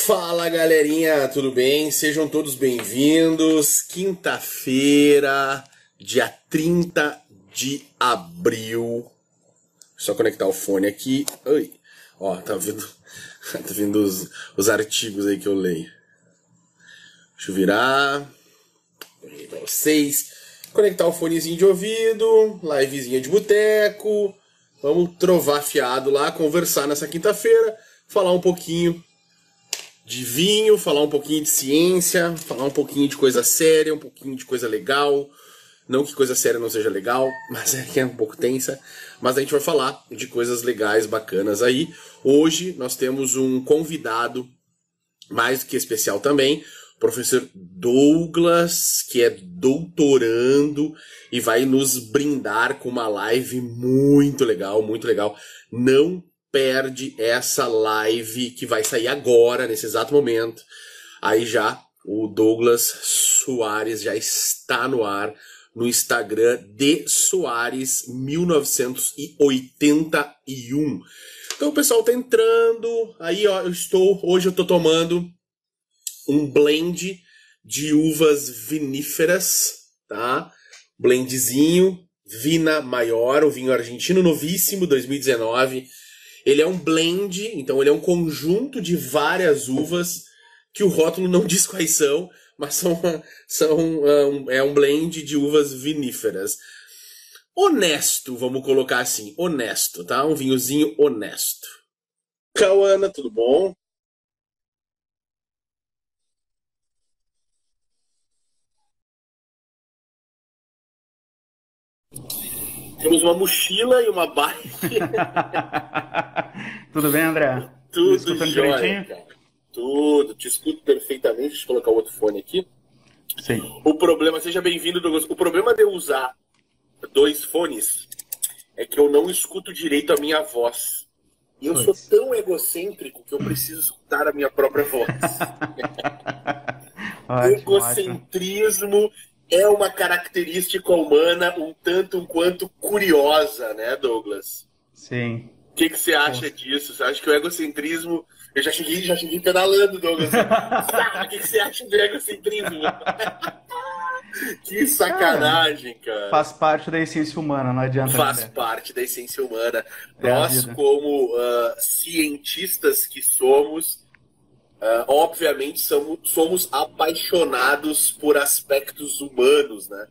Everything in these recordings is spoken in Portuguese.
Fala galerinha, tudo bem? Sejam todos bem-vindos. Quinta-feira, dia 30 de abril. Só conectar o fone aqui. Oi. Ó, tá vindo os artigos aí que eu leio. Deixa eu virar pra vocês. Conectar o fonezinho de ouvido, livezinha de boteco. Vamos trovar fiado lá, conversar nessa quinta-feira, falar um pouquinho de vinho, falar um pouquinho de ciência, falar um pouquinho de coisa séria, um pouquinho de coisa legal. Não que coisa séria não seja legal, mas é que é um pouco tensa. Mas a gente vai falar de coisas legais, bacanas aí. Hoje nós temos um convidado mais do que especial também, o professor Douglas, que é doutorando e vai nos brindar com uma live muito legal, muito legal. Não perde essa live que vai sair agora, nesse exato momento. Aí já o Douglas Soares já está no ar no Instagram de Soares 1981. Então o pessoal tá entrando. Aí ó, hoje eu tô tomando um blend de uvas viníferas, tá? Blendzinho Vina Maior, um vinho argentino novíssimo, 2019. Ele é um blend, então ele é um conjunto de várias uvas que o rótulo não diz quais são, mas é um blend de uvas viníferas. Honesto, vamos colocar assim, honesto, tá? Um vinhozinho honesto. Cauana, tudo bom? Temos uma mochila e uma bike. Tudo bem, André? Me Tudo escutando jóia, direitinho? cara. Tudo. Te escuto perfeitamente. Deixa eu colocar o outro fone aqui. Sim. O problema, seja bem-vindo, Douglas. O problema de eu usar dois fones é que eu não escuto direito a minha voz. E eu sou Pois. tão egocêntrico que eu preciso escutar a minha própria voz. Ótimo, ótimo. Egocentrismo é uma característica humana um tanto um quanto curiosa, né, Douglas? Sim. O que você Pô. acha disso? Você acha que o egocentrismo... Eu já cheguei pedalando, Douglas. Sabe, o que você acha do egocentrismo? Que Cara, sacanagem, cara. faz parte da essência humana, não adianta, né, Faz André? parte da essência humana. É a Nós, vida. como cientistas que somos, obviamente somos apaixonados por aspectos humanos, né?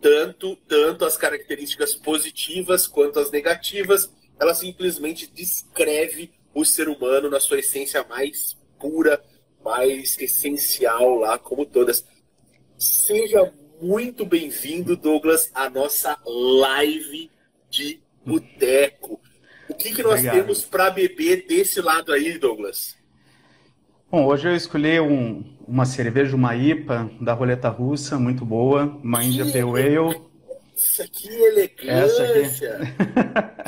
Tanto as características positivas quanto as negativas, ela simplesmente descreve o ser humano na sua essência mais pura, mais essencial lá, como todas. Seja muito bem-vindo, Douglas, à nossa live de boteco. O que nós Obrigado. temos para beber desse lado aí, Douglas? Bom, hoje eu escolhi uma cerveja, uma IPA da Roleta Russa, muito boa, uma India Que Pale Ale. elegância, que Essa aqui. elegância!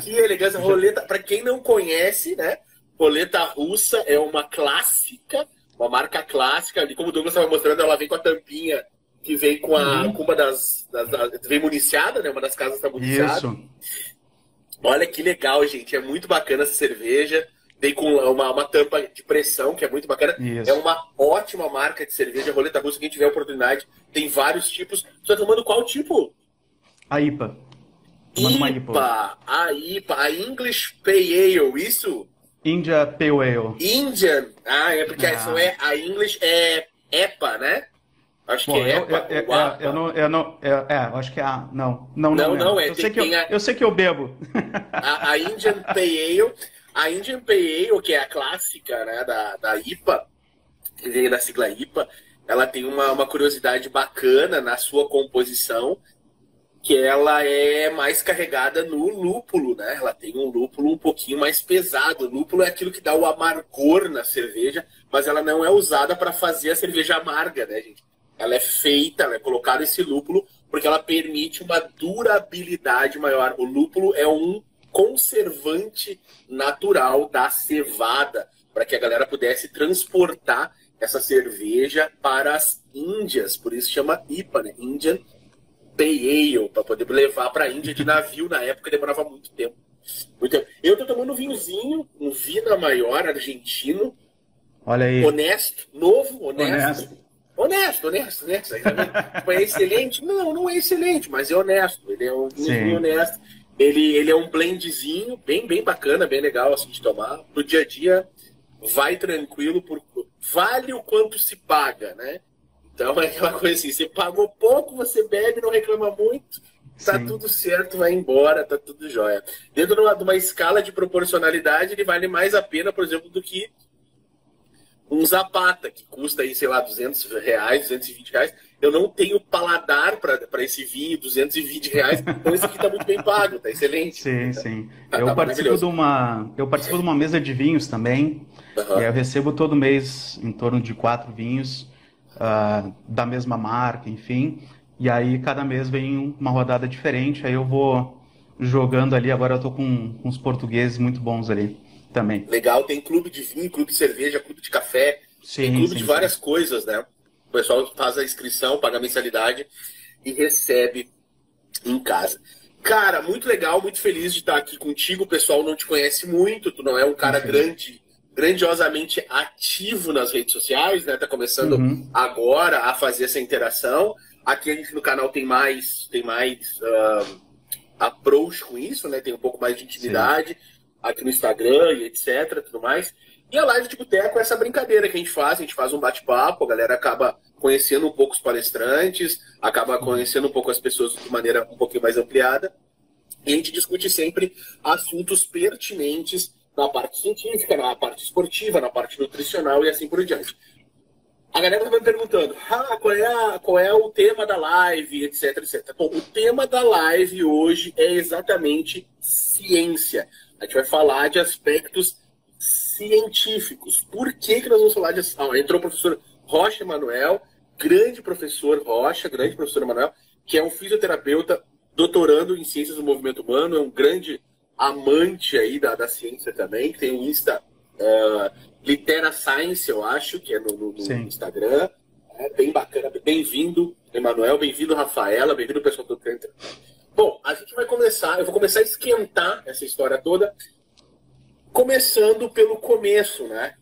Que elegância! Já- Roleta, para quem não conhece, né? Roleta Russa é uma clássica, uma marca clássica. Ali, como o Douglas estava mostrando, ela vem com a tampinha que vem com Uhum. uma vem municiada, né? Uma das casas está municiada. Isso, Olha que legal, gente. É muito bacana essa cerveja. Vem com uma tampa de pressão, que é muito bacana. É isso. uma ótima marca de cerveja. Roleta Russa, quem tiver oportunidade, tem vários tipos. Você está tomando qual tipo? A IPA. Tomando uma IPA hoje. IPA, a English Pale Ale, isso? India Pale Ale. Indian. Ah, é porque Ah. a English é EPA, né? Acho que Bom, é EPA ou APA. eu acho que é a, não Não, não, lembro. tem Eu sei que eu bebo. a Indian Pale Ale. A Indian Pale Ale, que é a clássica, né, da IPA, que vem da sigla IPA, ela tem uma curiosidade bacana na sua composição, que ela é mais carregada no lúpulo, né? Ela tem um lúpulo um pouquinho mais pesado. O lúpulo é aquilo que dá o amargor na cerveja, mas ela não é usada para fazer a cerveja amarga, né, gente? Ela é colocada esse lúpulo porque ela permite uma durabilidade maior. O lúpulo é um conservante natural da cevada, para que a galera pudesse transportar essa cerveja para as Índias, por isso chama IPA, né? Indian Pale Ale, para poder levar para a Índia de navio. Na época demorava muito tempo. Muito tempo. Eu tô tomando um vinhozinho, um Vina Maior argentino, Olha aí. Honesto, novo, honesto. Honesto. Honesto. Tipo, é excelente? Não, não é excelente, mas é honesto. Ele é um vinhozinho Sim, honesto. Ele é um blendzinho, bem bacana, bem legal assim de tomar. No dia a dia, vai tranquilo, vale o quanto se paga, né? Então é aquela coisa assim, você pagou pouco, você bebe, não reclama muito, tá sim. tudo certo, vai embora, tá tudo jóia. Dentro de uma escala de proporcionalidade, ele vale mais a pena, por exemplo, do que um Zapata, que custa aí, sei lá, R$ 200, R$ 220. Eu não tenho paladar para esse vinho, R$ 220. Então esse aqui tá muito bem pago, tá excelente. Sim, sim. Tá maravilhoso. Eu participo de uma mesa de vinhos também, e aí Aham. eu recebo todo mês em torno de 4 vinhos, da mesma marca, enfim. E aí cada mês vem uma rodada diferente, aí eu vou jogando ali. Agora eu tô com uns portugueses muito bons ali também. Legal, tem clube de vinho, clube de cerveja, clube de café, tem Sim, clube de sim, sim. várias coisas, né? O pessoal faz a inscrição, paga a mensalidade e recebe em casa. Cara, muito legal, muito feliz de estar aqui contigo. O pessoal não te conhece muito, tu não é um cara Sim. grandiosamente ativo nas redes sociais, né? Tá começando Uhum. agora a fazer essa interação. Aqui a gente no canal tem mais approach com isso, né? Tem um pouco mais de Sim. intimidade aqui no Instagram e etc, tudo mais. E a live de boteco é essa brincadeira que a gente faz um bate-papo, a galera acaba conhecendo um pouco os palestrantes, acaba Uhum. conhecendo um pouco as pessoas de maneira um pouquinho mais ampliada, e a gente discute sempre assuntos pertinentes na parte científica, na parte esportiva, na parte nutricional e assim por diante. A galera tá me perguntando, qual é o tema da live, etc, etc. Bom, o tema da live hoje é exatamente ciência. A gente vai falar de aspectos científicos. Por que que nós vamos falar de... entrou o professor Rocha Emanuel, grande professor Emanuel, que é um fisioterapeuta doutorando em ciências do movimento humano, é um grande amante aí da ciência também, que tem um Insta... Litera Science, eu acho, que é no Sim. Instagram. É bem bacana. Bem-vindo, Emanuel. Bem-vindo, Rafaela. Bem-vindo, pessoal do Canter. Bom, a gente vai começar. Eu vou começar a esquentar essa história toda, começando pelo começo, né?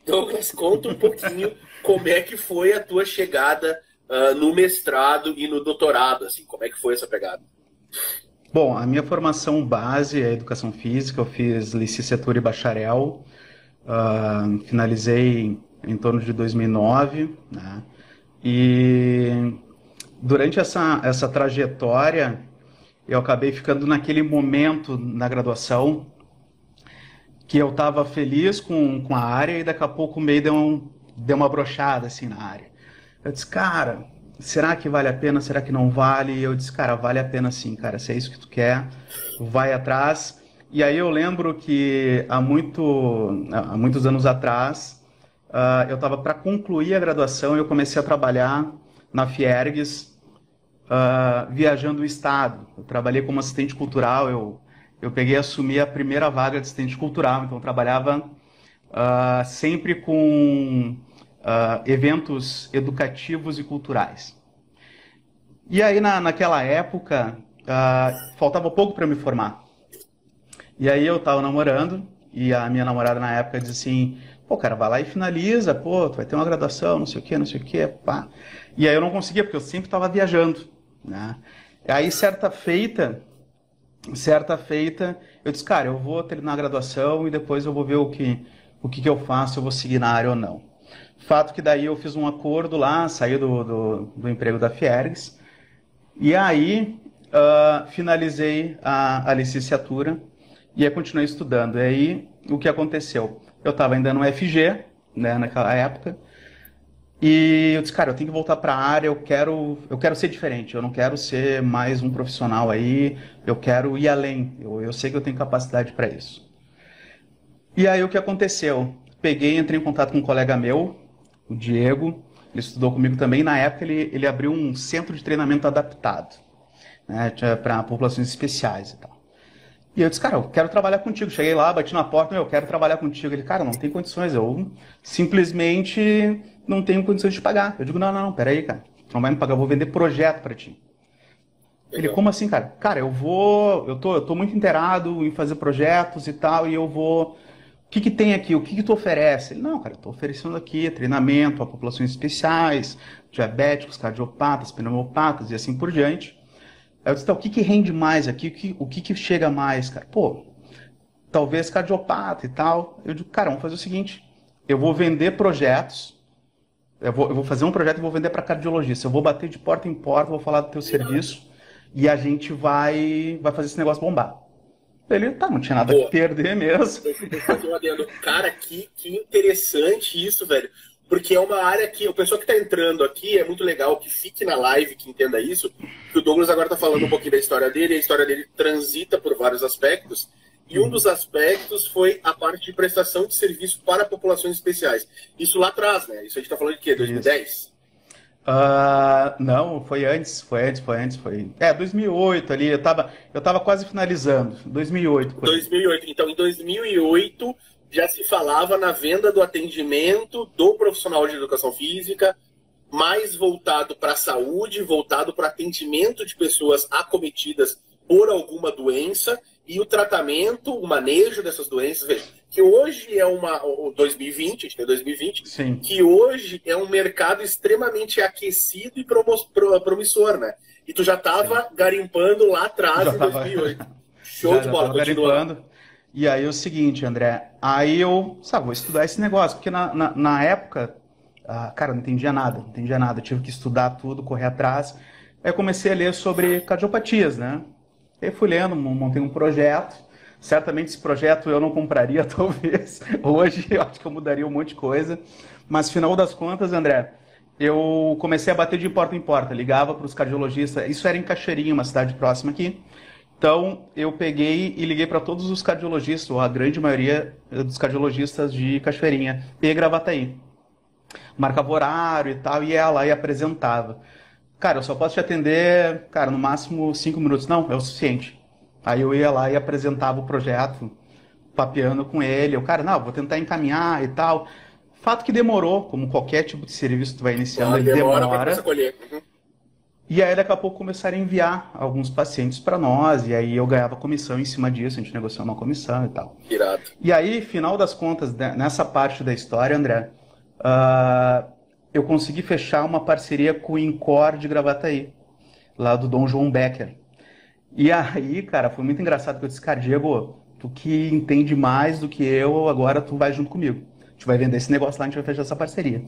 Douglas, conta um pouquinho como é que foi a tua chegada no mestrado e no doutorado, assim. Como é que foi essa pegada? Bom, a minha formação base é educação física. Eu fiz licenciatura e bacharel. Finalizei em torno de 2009, né? E durante essa trajetória, eu acabei ficando naquele momento na graduação que eu estava feliz com a área e daqui a pouco o meio deu uma brochada assim na área. Eu disse, cara, será que vale a pena? Será que não vale? E eu disse, cara, vale a pena sim, cara. Se é isso que tu quer, vai atrás. E aí eu lembro que há muitos anos atrás, eu estava para concluir a graduação e eu comecei a trabalhar na Fiergues, viajando o estado. Eu trabalhei como assistente cultural, eu peguei e assumi a primeira vaga de assistente cultural, então eu trabalhava sempre com eventos educativos e culturais. E aí, naquela época, faltava pouco para me formar. E aí eu tava namorando, e a minha namorada na época disse assim, pô, cara, vai lá e finaliza, pô, tu vai ter uma graduação, não sei o que, pá. E aí eu não conseguia, porque eu sempre estava viajando, né? E aí, certa feita, eu disse, cara, eu vou terminar a graduação e depois eu vou ver o que eu faço, eu vou seguir na área ou não. Fato que daí eu fiz um acordo lá, saí do emprego da Fiergs, e aí finalizei a licenciatura e aí continuei estudando. E aí o que aconteceu? Eu estava ainda no FG, né, naquela época, e eu disse, cara, eu tenho que voltar para a área, eu quero ser diferente, eu não quero ser mais um profissional aí, eu quero ir além, eu sei que eu tenho capacidade para isso. E aí o que aconteceu? Peguei, entrei em contato com um colega meu, o Diego, ele estudou comigo também, na época ele abriu um centro de treinamento adaptado, né, para populações especiais e tal. E eu disse, cara, eu quero trabalhar contigo. Cheguei lá, bati na porta, eu quero trabalhar contigo. Ele, cara, não tem condições, eu simplesmente não tenho condições de pagar. Eu digo, não, peraí, cara, tu não vai me pagar, eu vou vender projeto para ti. Ele, Legal. como assim, cara? Cara, eu tô muito inteirado em fazer projetos e tal, e eu vou que tem aqui? O que tu oferece? Ele, não, cara, eu tô oferecendo aqui treinamento a populações especiais, diabéticos, cardiopatas, pneumopatas e assim por diante. Aí eu disse, tá, o que rende mais aqui? O que chega mais, cara? Pô, talvez cardiopata e tal. Eu digo, cara, vamos fazer o seguinte, eu vou vender projetos, eu vou fazer um projeto e vou vender para cardiologista. Eu vou bater de porta em porta, vou falar do teu serviço e a gente vai fazer esse negócio bombar. Ele, tá, não tinha nada a Boa. perder mesmo. Eu fazer um adendo. Cara, que interessante isso, velho. Porque é uma área que o pessoal que tá entrando aqui é muito legal que fique na live, que entenda isso. Que o Douglas agora tá falando um pouquinho da história dele, e a história dele transita por vários aspectos. E um dos aspectos foi a parte de prestação de serviço para populações especiais. Isso lá atrás, né? Isso a gente tá falando de quê? 2010? Não, foi antes. É, 2008 ali, eu tava quase finalizando, 2008. 2008. Então, em 2008, já se falava na venda do atendimento do profissional de educação física, mais voltado para a saúde, voltado para atendimento de pessoas acometidas por alguma doença e o tratamento, o manejo dessas doenças. Veja, que hoje é o 2020, a gente tem 2020, Sim. que hoje é um mercado extremamente aquecido e promissor, né? E tu já estava garimpando lá atrás, em 2008. Show de bola, continua. E aí é o seguinte, André, aí eu, vou estudar esse negócio, porque na época, cara, não entendia nada, tive que estudar tudo, correr atrás. Aí eu comecei a ler sobre cardiopatias, né? Aí fui lendo, montei um projeto. Certamente esse projeto eu não compraria, talvez. Hoje eu acho que eu mudaria um monte de coisa. Mas, final das contas, André, eu comecei a bater de porta em porta, ligava para os cardiologistas. Isso era em Cachoeirinha, uma cidade próxima aqui. Então, eu peguei e liguei para todos os cardiologistas, ou a grande maioria dos cardiologistas de Cachoeirinha e Gravataí. Marcava horário e tal, e ia lá e apresentava. Cara, eu só posso te atender, cara, no máximo 5 minutos. Não, é o suficiente. Aí eu ia lá e apresentava o projeto, papeando com ele. Eu, cara, não, vou tentar encaminhar e tal. Fato que demorou, como qualquer tipo de serviço que tu vai iniciando, ele demora. Pra você colher. E aí daqui a pouco começaram a enviar alguns pacientes para nós, e aí eu ganhava comissão em cima disso, a gente negociava uma comissão e tal. Irado. E aí, final das contas, nessa parte da história, André, eu consegui fechar uma parceria com o INCOR de Gravataí, lá do Dom João Becker. E aí, cara, foi muito engraçado, porque eu disse, cara, Diego, tu que entende mais do que eu, agora tu vai junto comigo. A gente vai vender esse negócio lá, a gente vai fechar essa parceria.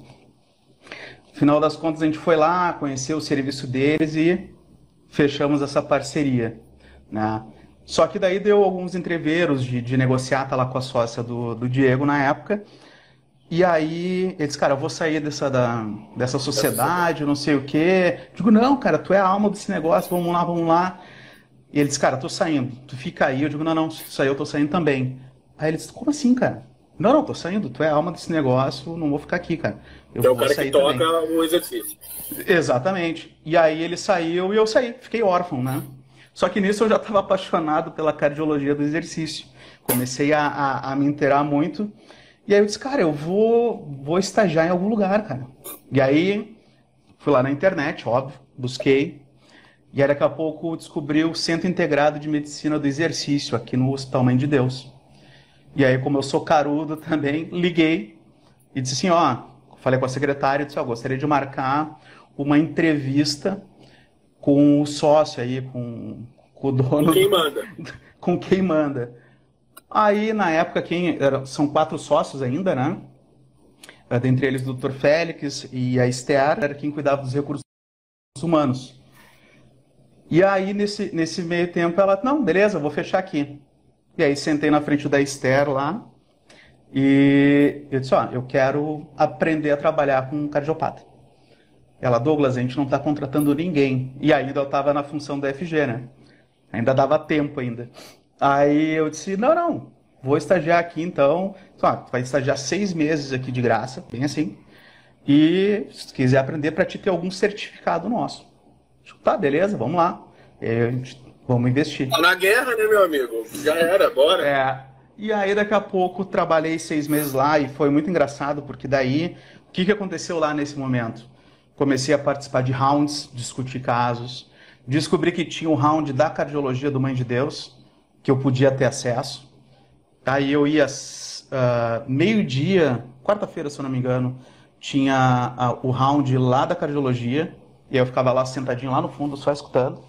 Final das contas, a gente foi lá, conheceu o serviço deles e fechamos essa parceria, né? Só que daí deu alguns entreveros de negociar, tá lá com a sócia do Diego na época. E aí, ele disse, cara, eu vou sair dessa sociedade, não sei o quê. Digo, não, cara, tu é a alma desse negócio, vamos lá. E ele disse, cara, tô saindo, tu fica aí. Eu digo, não, se tu sair, eu tô saindo também. Aí ele disse, como assim, cara? Não, tô saindo, tu é a alma desse negócio, não vou ficar aqui, cara. Eu é o vou cara sair que toca também. o exercício. Exatamente. E aí ele saiu e eu saí, fiquei órfão, né? Só que nisso eu já estava apaixonado pela cardiologia do exercício. Comecei a me inteirar muito. E aí eu disse, cara, eu vou estagiar em algum lugar, cara. E aí fui lá na internet, óbvio, busquei. E aí daqui a pouco descobri o Centro Integrado de Medicina do Exercício, aqui no Hospital Mãe de Deus. E aí, como eu sou carudo também, liguei e disse assim, falei com a secretária e disse, gostaria de marcar uma entrevista com o sócio aí, com o dono... Com quem manda. Com quem manda. Aí, na época, são 4 sócios ainda, né? Dentre eles o Dr. Félix e a Esther, era quem cuidava dos recursos humanos. E aí, nesse meio tempo, ela, não, beleza, vou fechar aqui. E aí, sentei na frente da Esther lá, e eu disse, eu quero aprender a trabalhar com cardiopata. Ela, Douglas, a gente não está contratando ninguém. E ainda eu estava na função da FG, né? Ainda dava tempo ainda. Aí eu disse, não, vou estagiar aqui então. Tu vai estagiar 6 meses aqui de graça, bem assim. E se tu quiser aprender para te ter algum certificado nosso. Tá, beleza, vamos lá. Vamos investir. Tá na guerra, né, meu amigo? Já era, bora. E aí daqui a pouco trabalhei 6 meses lá e foi muito engraçado, porque daí, o que aconteceu lá nesse momento? Comecei a participar de rounds, discutir casos, descobri que tinha um round da cardiologia do Mãe de Deus, que eu podia ter acesso. Aí eu ia meio-dia, quarta-feira, se eu não me engano, tinha o round lá da cardiologia, e aí eu ficava lá sentadinho lá no fundo, só escutando.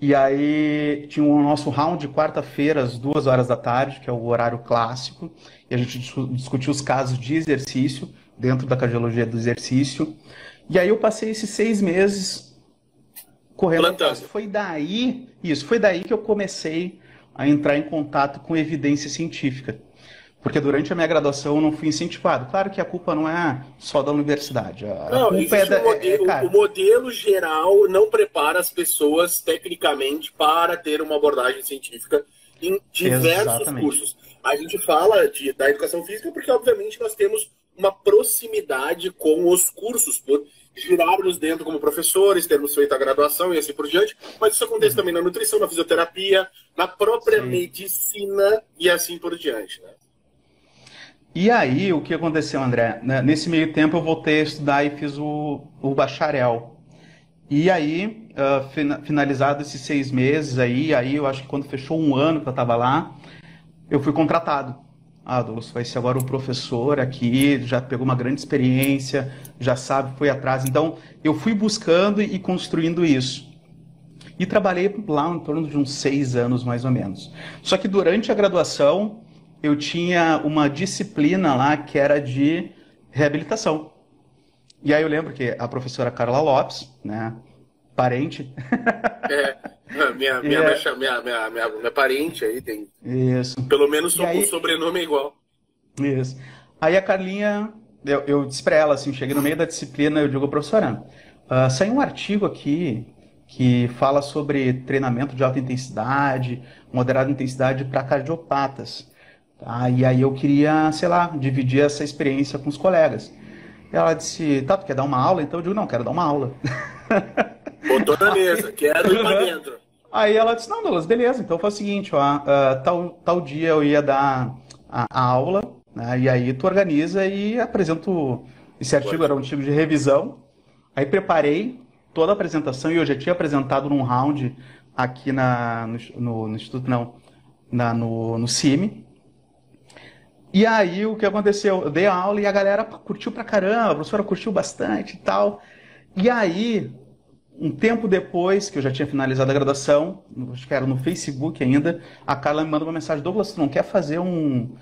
E aí tinha o nosso round de quarta-feira, às 2 horas da tarde, que é o horário clássico, e a gente discutiu os casos de exercício, dentro da cardiologia do exercício. E aí eu passei esses 6 meses correndo atrás. Plantando. Foi daí que eu comecei a entrar em contato com evidência científica. Porque durante a minha graduação eu não fui incentivado. Claro que a culpa não é só da universidade. A Não, culpa é existe da. um modelo, o Cara, modelo geral não prepara as pessoas tecnicamente para ter uma abordagem científica em diversos exatamente. cursos. A gente fala da educação física porque, obviamente, nós temos uma proximidade com os cursos, por girarmos dentro como professores, termos feito a graduação e assim por diante, mas isso acontece também na nutrição, na fisioterapia, na própria Sim. medicina e assim por diante, né? E aí, o que aconteceu, André? Nesse meio tempo eu voltei a estudar e fiz o bacharel. E aí, finalizado esses 6 meses aí eu acho que quando fechou um ano que eu estava lá, eu fui contratado. Ah, Douglas, vai ser agora o professor aqui, já pegou uma grande experiência, já sabe, foi atrás. Então, eu fui buscando e construindo isso. E trabalhei lá em torno de uns 6 anos, mais ou menos. Só que durante a graduação, eu tinha uma disciplina lá que era de reabilitação. E aí eu lembro que a professora Carla Lopes, né, parente, É, minha, e minha, minha parente aí tem. isso. Pelo menos E o aí, sobrenome é igual. isso. Aí a Carlinha, eu disse pra ela, assim, cheguei no meio da disciplina, eu digo, professora, saiu um artigo aqui que fala sobre treinamento de alta intensidade, moderada intensidade para cardiopatas. Tá? E aí eu queria, sei lá, dividir essa experiência com os colegas. E ela disse, tá, tu quer dar uma aula? Então eu digo, não, quero dar uma aula. Botou na mesa, quero ir pra dentro. Aí ela disse, não, Douglas, beleza, então faz o seguinte, ó, tal dia eu ia dar a aula, né, e aí tu organiza e apresento, esse artigo era um artigo de revisão, aí preparei toda a apresentação e eu já tinha apresentado num round aqui no Instituto, não, no CIMI. E aí o que aconteceu? Eu dei a aula e a galera curtiu pra caramba, a professora curtiu bastante e tal. E aí, um tempo depois que eu já tinha finalizado a graduação, acho que era no Facebook ainda, a Carla me manda uma mensagem: Douglas, tu não quer fazer um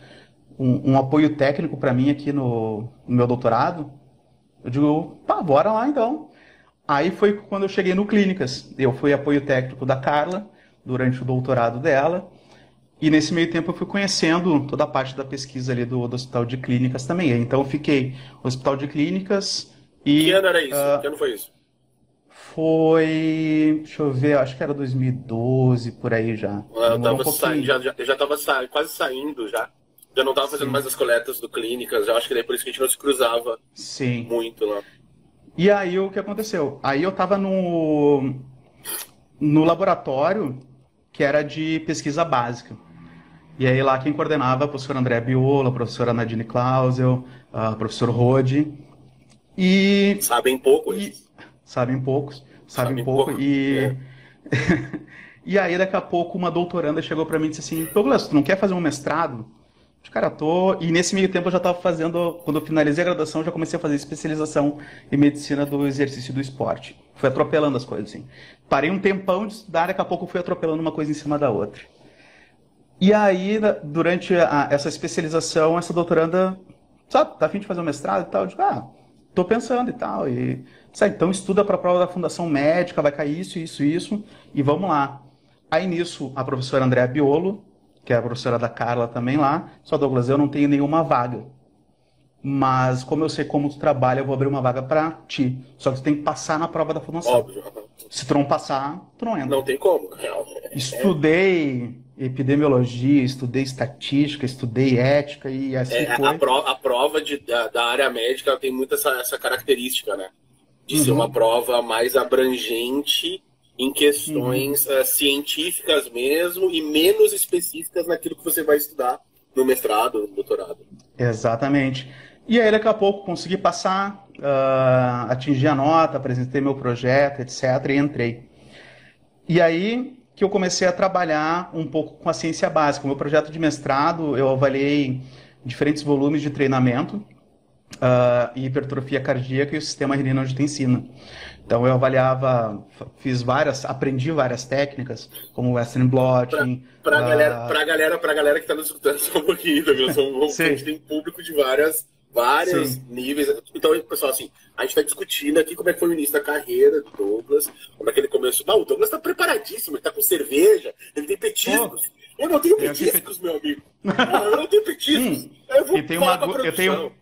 apoio técnico para mim aqui no meu doutorado? Eu digo, pá, bora lá então. Aí foi quando eu cheguei no Clínicas. Eu fui apoio técnico da Carla durante o doutorado dela. E nesse meio tempo eu fui conhecendo toda a parte da pesquisa ali do Hospital de Clínicas também. Então eu fiquei no Hospital de Clínicas Que ano e era isso? Que ano foi isso? foi, deixa eu ver, acho que era 2012 por aí já. Eu Demorou um tava pouquinho. já tava quase saindo já. Já não tava fazendo mais Sim, as coletas do clínicas, já acho que daí por isso que a gente não se cruzava sim. muito lá. E aí o que aconteceu? Aí eu tava no laboratório que era de pesquisa básica. E aí lá quem coordenava a professora Andréa Biola, a professora Nadine Clausel, a professor Rode. E, Sabem pouco e esses. sabem Sabem pouco. pouco. E, É. e aí daqui a pouco uma doutoranda chegou para mim e disse assim, Douglas, tu não quer fazer um mestrado? Cara, tô. E nesse meio tempo eu já estava fazendo, quando eu finalizei a graduação, eu já comecei a fazer especialização em medicina do exercício e do esporte. Fui atropelando as coisas, assim. Parei um tempão de estudar, daqui a pouco eu fui atropelando uma coisa em cima da outra. E aí, durante essa especialização, essa doutoranda, sabe, tá a fim de fazer um mestrado e tal? Eu digo, tô pensando e tal. E, sabe, então estuda para a prova da Fundação Médica, vai cair isso, isso, isso, e vamos lá. Aí nisso, a professora Andréa Biolo, que é a professora da Carla também lá, só Douglas, eu não tenho nenhuma vaga. Mas como eu sei como tu trabalha, eu vou abrir uma vaga para ti. Só que tu tem que passar na prova da fundação. Óbvio. Se tu não passar, tu não entra. Não tem como. Estudei epidemiologia, estudei estatística, estudei ética e assim foi. A prova da área médica ela tem muito essa característica, né? De ser uma Uhum, prova mais abrangente em uhum, questões científicas mesmo e menos específicas naquilo que você vai estudar no mestrado, no doutorado. exatamente. E aí daqui a pouco consegui passar, atingi a nota, apresentei meu projeto, etc. e entrei. E aí que eu comecei a trabalhar um pouco com a ciência básica. O meu projeto de mestrado, eu avaliei diferentes volumes de treinamento, e hipertrofia cardíaca e o sistema renina-angiotensina. Então eu avaliava, aprendi várias técnicas, como Western blotting. Pra galera que tá nos escutando só um pouquinho, Douglas, a gente tem público de vários níveis. Então, pessoal, assim, a gente tá discutindo aqui como é que foi o início da carreira do Douglas, como é que ele começou. Não, o Douglas tá preparadíssimo, ele tá com cerveja, ele tem petiscos. Eu não tenho petiscos, meu amigo. Eu não tenho petiscos. Eu vou falar com a produção.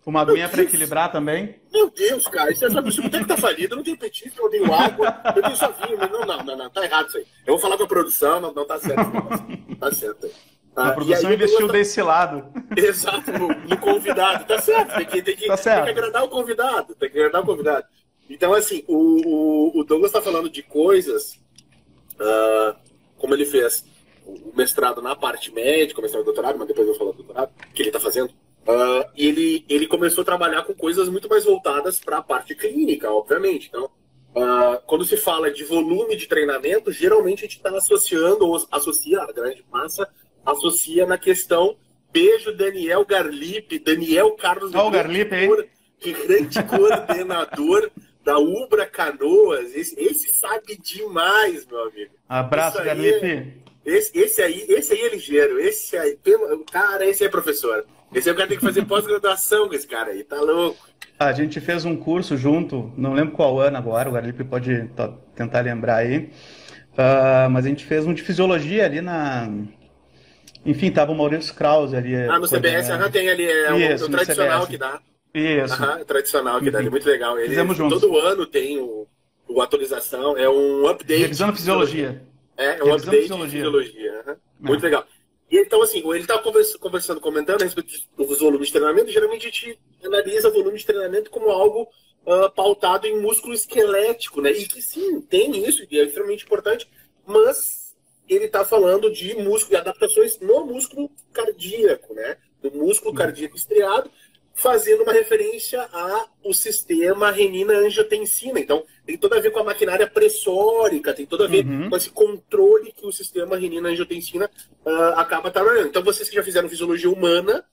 Uma aguinha para equilibrar também? Meu Deus, cara, isso é só o tempo tá falido, eu não tenho petisco, eu tenho água, eu tenho só vinho, não, tá errado isso aí. Eu vou falar com a produção, não tá certo. Tá certo aí. A produção investiu desse lado. Exato, no convidado, tá certo, tem que agradar o convidado, Então, assim, o Douglas tá falando de coisas, como ele fez o mestrado na parte médica, o mestrado e doutorado, mas depois eu vou falar do doutorado, que ele tá fazendo. E ele começou a trabalhar com coisas muito mais voltadas para a parte clínica, obviamente. Então, quando se fala de volume de treinamento, geralmente a gente está associando, ou associa, a grande massa, associa na questão beijo Daniel Garlipe, Daniel Carlos grande coordenador da Ubra Canoas. Esse sabe demais, meu amigo. Abraço, Garlipe. Esse aí é ligeiro. Esse aí é professor. Esse aí o cara tem que fazer pós-graduação com esse cara aí, tá louco? A gente fez um curso junto, não lembro qual ano agora, o Garlipe pode tentar lembrar aí, mas a gente fez um de fisiologia ali Enfim, tava o Maurício Krause ali. No CBS, tem ali, o tradicional que dá. Isso. O tradicional que dá, ali, muito legal. Fizemos juntos. Todo ano tem o atualização, é um update. Revisando fisiologia. Um update de fisiologia. Muito legal. E então, assim, ele estava comentando a respeito dos volumes de treinamento. Geralmente a gente analisa o volume de treinamento como algo pautado em músculo esquelético, né? E que sim, tem isso, e é extremamente importante, mas ele está falando de músculo, de adaptações no músculo cardíaco, né? Do músculo cardíaco estriado, fazendo uma referência ao sistema renina-angiotensina. Então, tem tudo a ver com a maquinária pressórica, tem tudo a ver com esse controle que o sistema renina-angiotensina acaba trabalhando. Então, vocês que já fizeram fisiologia humana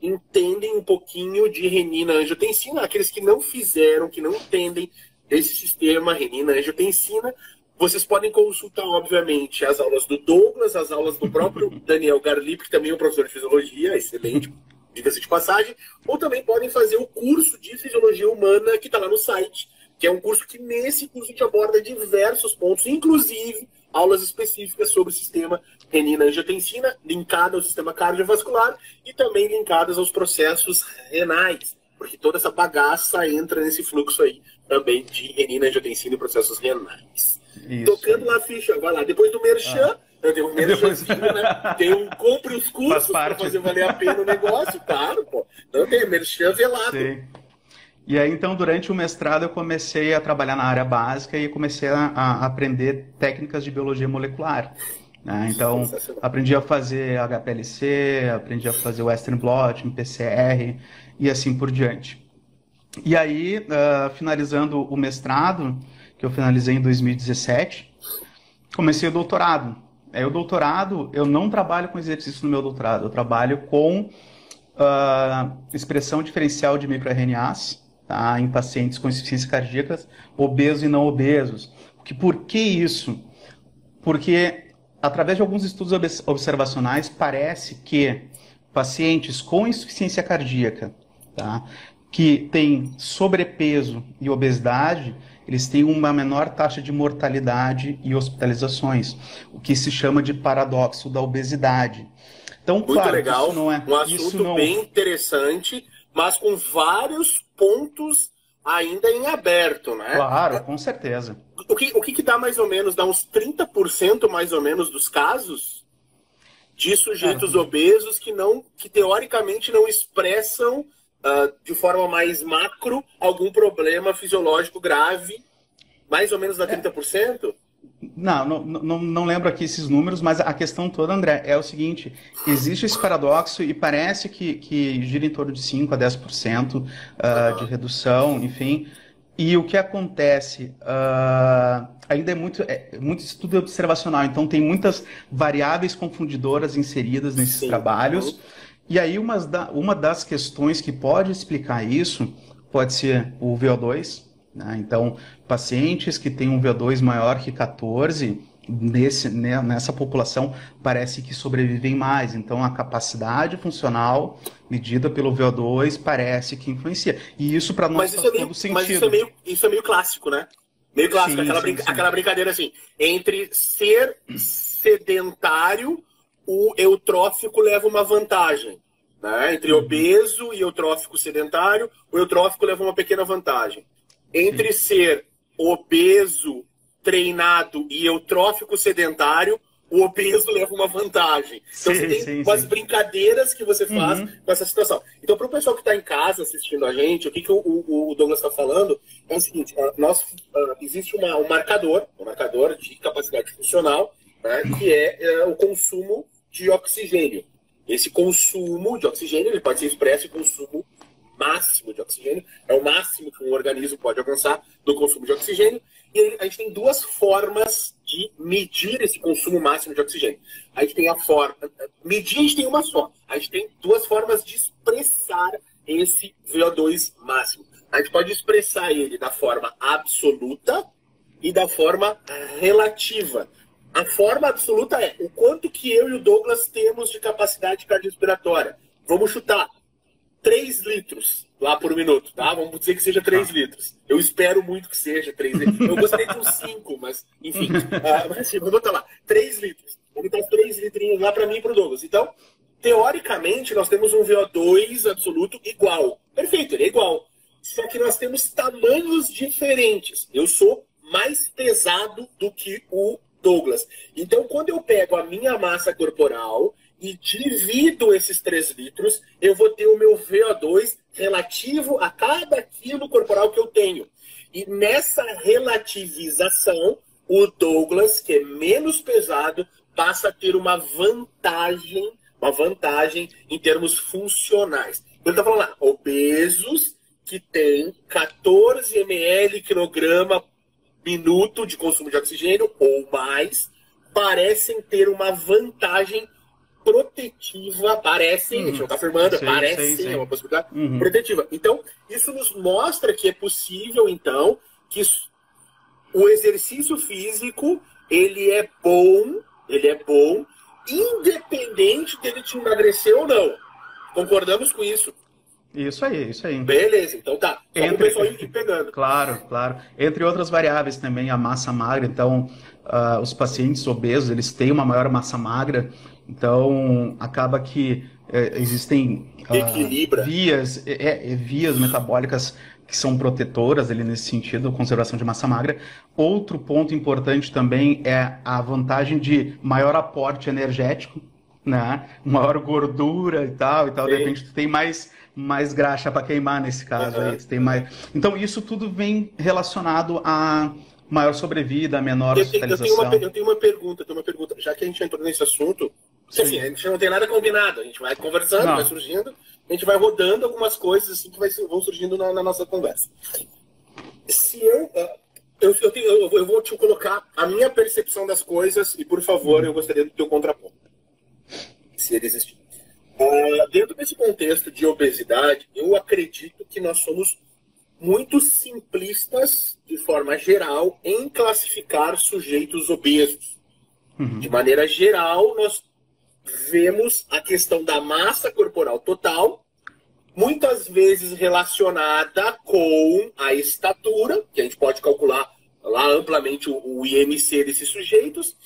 entendem um pouquinho de renina-angiotensina. Aqueles que não fizeram, que não entendem esse sistema renina-angiotensina, vocês podem consultar, obviamente, as aulas do Douglas, as aulas do próprio Daniel Garlipe, que também é um professor de fisiologia, excelente, diga-se de passagem, ou também podem fazer o curso de fisiologia humana que está lá no site, que é um curso que nesse curso a gente aborda diversos pontos, inclusive aulas específicas sobre o sistema renina-angiotensina, linkada ao sistema cardiovascular e também linkadas aos processos renais, porque toda essa bagaça entra nesse fluxo aí também de renina-angiotensina e processos renais. Isso. Tocando lá a ficha, vai lá, depois do merchan, tem um merchanzinho, né? Tem um compre os cursos para fazer valer a pena o negócio, claro, pô. Então tem merchan velado. Sim. E aí, então, durante o mestrado, eu comecei a trabalhar na área básica e comecei a aprender técnicas de biologia molecular. Né? Então, aprendi a fazer HPLC, aprendi a fazer Western blotting, PCR e assim por diante. E aí, finalizando o mestrado, que eu finalizei em 2017, comecei o doutorado. O doutorado, eu não trabalho com exercício no meu doutorado, eu trabalho com expressão diferencial de microRNAs, tá, em pacientes com insuficiência cardíaca, obesos e não obesos. Por que isso? Porque, através de alguns estudos observacionais, parece que pacientes com insuficiência cardíaca, tá, que têm sobrepeso e obesidade, eles têm uma menor taxa de mortalidade e hospitalizações, o que se chama de paradoxo da obesidade. Então, muito claro, legal, isso não é, um assunto bem interessante, mas com vários pontos ainda em aberto, né? Claro, com certeza. O que dá mais ou menos, dá uns 30% mais ou menos dos casos de sujeitos obesos que teoricamente não expressam de forma mais macro algum problema fisiológico grave, mais ou menos dá 30%? Não lembro aqui esses números, mas a questão toda, André, é o seguinte: existe esse paradoxo e parece que gira em torno de 5 a 10% de redução, enfim. E o que acontece, ainda muito estudo observacional, então tem muitas variáveis confundidoras inseridas nesses Sim. trabalhos. E aí uma das questões que pode explicar isso pode ser o VO2, né? Então, pacientes que têm um VO2 maior que 14, nessa população, parece que sobrevivem mais. Então, a capacidade funcional medida pelo VO2 parece que influencia. E isso para nós faz todo Mas sentido. isso é meio clássico, né? Meio clássico, Sim, sim, sim. aquela brincadeira assim, entre ser sedentário, o eutrófico leva uma vantagem. Né? Entre Uhum. obeso e eutrófico sedentário, o eutrófico leva uma pequena vantagem. Entre Sim. ser obeso treinado e eutrófico sedentário, o obeso leva uma vantagem. Então você Sim, tem sim, umas sim. brincadeiras que você faz Uhum. com essa situação. Então, para o pessoal que está em casa assistindo a gente, o que o Douglas está falando é o seguinte: existe um marcador de capacidade funcional, né, que é o consumo de oxigênio. Esse consumo de oxigênio ele pode ser expresso em consumo máximo de oxigênio, é o máximo que um organismo pode alcançar do consumo de oxigênio, e a gente tem duas formas de medir esse consumo máximo de oxigênio. A gente tem a forma... Medir a gente tem uma só. A gente tem duas formas de expressar esse VO2 máximo. A gente pode expressar ele da forma absoluta e da forma relativa. A forma absoluta é o quanto que eu e o Douglas temos de capacidade cardiorrespiratória. Vamos chutar 3 litros lá por minuto, tá? Vamos dizer que seja 3 Tá. litros. Eu espero muito que seja 3 litros. Eu gostaria de uns 5, mas enfim. Mas assim, vamos botar lá. 3 litros. Vamos botar os 3 litrinhos lá para mim e para o Douglas. Então, teoricamente, nós temos um VO2 absoluto igual. Perfeito, ele é igual. Só que nós temos tamanhos diferentes. Eu sou mais pesado do que o Douglas. Então, quando eu pego a minha massa corporal e divido esses 3 litros, eu vou ter o meu VO2 relativo a cada quilo corporal que eu tenho. E nessa relativização, o Douglas, que é menos pesado, passa a ter uma vantagem em termos funcionais. Ele está falando lá, obesos que têm 14 ml quilograma minuto de consumo de oxigênio ou mais, parecem ter uma vantagem protetiva, parecem, a gente não está afirmando, Sei, sei, parecem, é uma sei. possibilidade Uhum. protetiva. Então, isso nos mostra que é possível, então, que o exercício físico, ele é bom, independente dele te emagrecer ou não. Concordamos com isso? Isso aí, isso aí. Beleza, então tá. Só para o Entre, pessoal ir pegando. claro, claro. Entre outras variáveis também, a massa magra. Então, os pacientes obesos, eles têm uma maior massa magra. Então, acaba que existem Equilibra. vias metabólicas que são protetoras ali nesse sentido, conservação de massa magra. Outro ponto importante também é a vantagem de maior aporte energético, né? Maior gordura e tal. De Sim. repente, tu tem mais graxa para queimar nesse caso aí. Aham, Tu tem aham. mais. Então, isso tudo vem relacionado a maior sobrevida, menor hospitalização. Eu tenho uma pergunta. Já que a gente entrou nesse assunto, que assim, a Sim. gente não tem nada combinado, a gente vai conversando, vai Não. surgindo, a gente vai rodando algumas coisas assim que vão surgindo na nossa conversa. Se eu vou te colocar a minha percepção das coisas e, por favor, eu Uhum. gostaria do teu contraponto, se ele existir. Dentro desse contexto de obesidade, eu acredito que nós somos muito simplistas, de forma geral, em classificar sujeitos obesos. De Uhum. maneira geral, nós vemos a questão da massa corporal total, muitas vezes relacionada com a estatura, que a gente pode calcular lá amplamente o IMC desses sujeitos.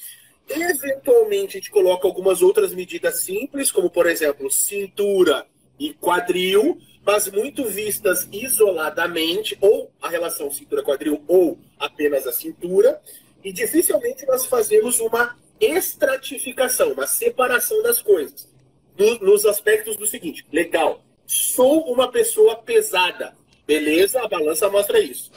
Eventualmente, a gente coloca algumas outras medidas simples, como, por exemplo, cintura e quadril, mas muito vistas isoladamente, ou a relação cintura-quadril, ou apenas a cintura, e dificilmente nós fazemos uma estratificação, uma separação das coisas, nos aspectos do seguinte: legal, sou uma pessoa pesada, beleza, a balança mostra isso.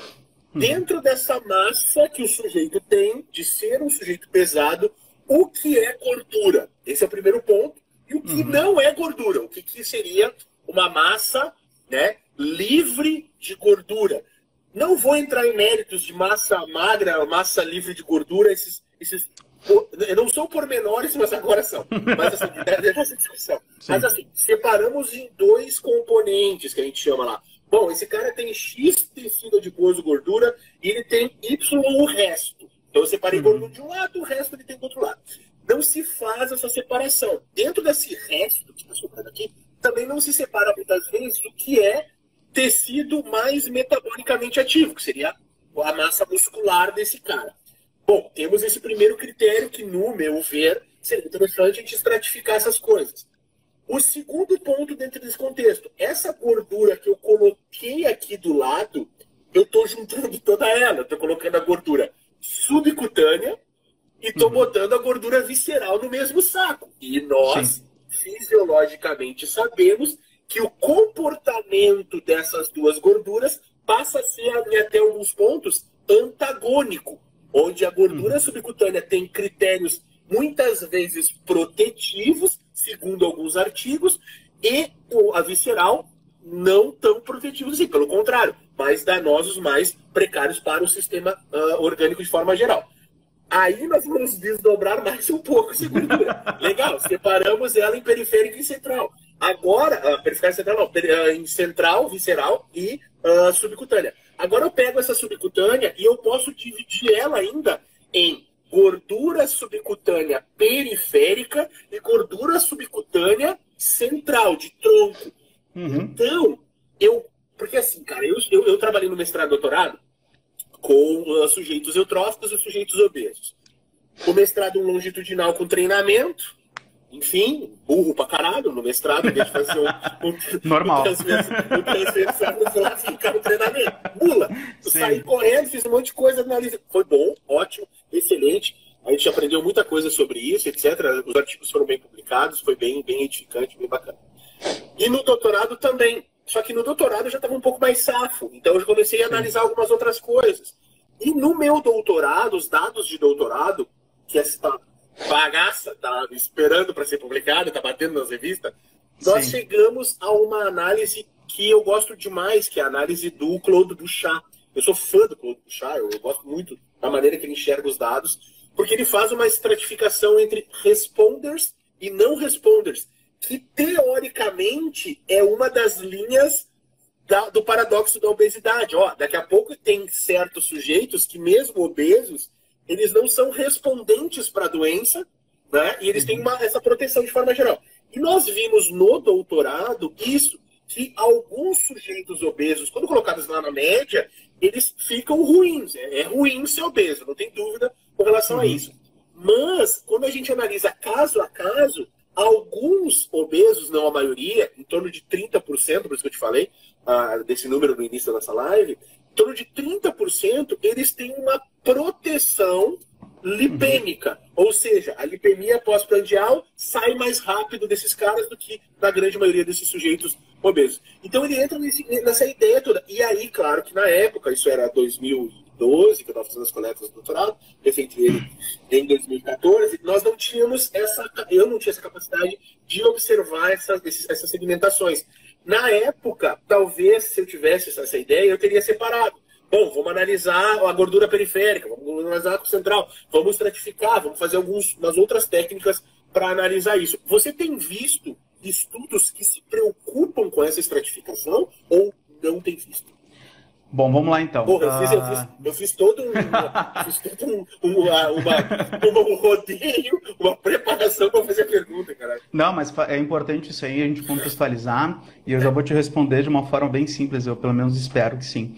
Uhum. Dentro dessa massa que o sujeito tem de ser um sujeito pesado, o que é gordura? Esse é o primeiro ponto. E o que Uhum. não é gordura? O que seria uma massa, né, livre de gordura? Não vou entrar em méritos de massa magra, massa livre de gordura, não são pormenores, mas agora são. Mas assim, dessa discussão. Sim. Mas assim, separamos em 2 componentes que a gente chama lá. Bom, esse cara tem X tecido adiposo gordura e ele tem Y o resto. Então eu separei gordura de um lado, o resto ele tem do outro lado. Não se faz essa separação. Dentro desse resto que está sobrando aqui, também não se separa muitas vezes o que é tecido mais metabolicamente ativo, que seria a massa muscular desse cara. Bom, temos esse primeiro critério que, no meu ver, seria interessante a gente estratificar essas coisas. O segundo ponto dentro desse contexto, essa gordura que eu coloquei aqui do lado, eu estou juntando toda ela. Estou colocando a gordura subcutânea e estou botando a gordura visceral no mesmo saco. E nós, fisiologicamente, sabemos que o comportamento dessas duas gorduras passa a ser, em até alguns pontos, antagônico, onde a gordura subcutânea tem critérios muitas vezes protetivos, segundo alguns artigos, e a visceral não tão protetivos assim, pelo contrário, mais danosos, mais precários para o sistema orgânico de forma geral. Aí nós vamos desdobrar mais um pouco essa gordura. Legal, separamos ela em periférica e central. Agora, periférica central não, em central, visceral e subcutânea. Agora eu pego essa subcutânea e eu posso dividir ela ainda em gordura subcutânea periférica e gordura subcutânea central, de tronco. Então, porque assim, cara, eu trabalhei no mestrado e doutorado com sujeitos eutróficos e sujeitos obesos. O mestrado longitudinal com treinamento, enfim, burro pra caralho no mestrado, em vez de fazer normal. Um transversal, eu fui lá ficar no treinamento. Mula! Eu saí correndo, fiz um monte de coisa, analisei. Foi bom, ótimo, excelente. A gente aprendeu muita coisa sobre isso, etc. Os artigos foram bem publicados, foi bem edificante, bem bacana. E no doutorado também. Só que no doutorado eu já estava um pouco mais safo. Então eu comecei a analisar algumas outras coisas. E no meu doutorado, os dados de doutorado, que essa bagaça tá esperando para ser publicada, tá batendo nas revistas, nós chegamos a uma análise que eu gosto demais, que é a análise do Claude Bouchat. Eu sou fã do Claude Bouchat, eu gosto muito da maneira que ele enxerga os dados, porque ele faz uma estratificação entre responders e não responders, que teoricamente é uma das linhas do paradoxo da obesidade. Ó, daqui a pouco tem certos sujeitos que, mesmo obesos, eles não são respondentes para a doença, né? E eles têm essa proteção de forma geral. E nós vimos no doutorado isso, que alguns sujeitos obesos, quando colocados lá na média, eles ficam ruins. É ruim ser obeso, não tem dúvida com relação a isso. Mas, quando a gente analisa caso a caso, alguns obesos, não a maioria, em torno de 30%, por isso que eu te falei, desse número no início da nossa live, em torno de 30% eles têm uma proteção lipêmica. Ou seja, a lipemia pós-prandial sai mais rápido desses caras do que na grande maioria desses sujeitos obesos. Então ele entra nessa ideia toda. E aí, claro que na época, isso era 2012, que eu estava fazendo as coletas do doutorado, eu fiz ele em 2014, nós não tínhamos eu não tinha essa capacidade de observar essas segmentações. Na época, talvez, se eu tivesse essa ideia, eu teria separado. Bom, vamos analisar a gordura periférica, vamos analisar a central, vamos estratificar, vamos fazer umas outras técnicas para analisar isso. Você tem visto estudos que se preocupam com essa estratificação ou não tem visto? Bom, vamos lá então. Porra, eu fiz todo um rodeio, uma preparação para fazer a pergunta, cara. Não, mas é importante isso aí, a gente contextualizar, e eu já vou te responder de uma forma bem simples, eu pelo menos espero que sim.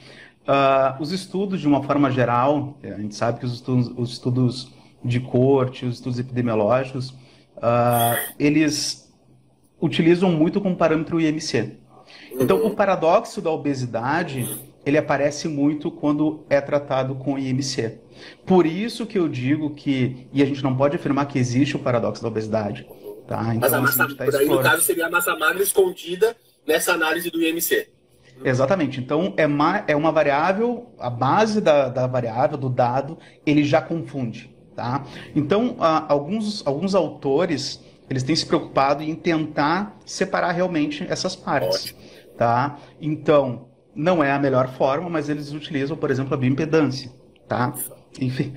Os estudos, de uma forma geral, a gente sabe que os estudos de coorte, os estudos epidemiológicos, eles utilizam muito como parâmetro o IMC. Então, o paradoxo da obesidade, ele aparece muito quando é tratado com IMC. Por isso que eu digo que, e a gente não pode afirmar que existe o paradoxo da obesidade. Tá? Então, mas a massa, daí, no caso, seria a massa magra escondida nessa análise do IMC. Exatamente. Então, é uma variável, a base da variável, do dado, ele já confunde. Tá? Então, alguns autores, eles têm se preocupado em tentar separar realmente essas partes. Tá? Então, Não é a melhor forma, mas eles utilizam, por exemplo, a bioimpedância, tá? Enfim,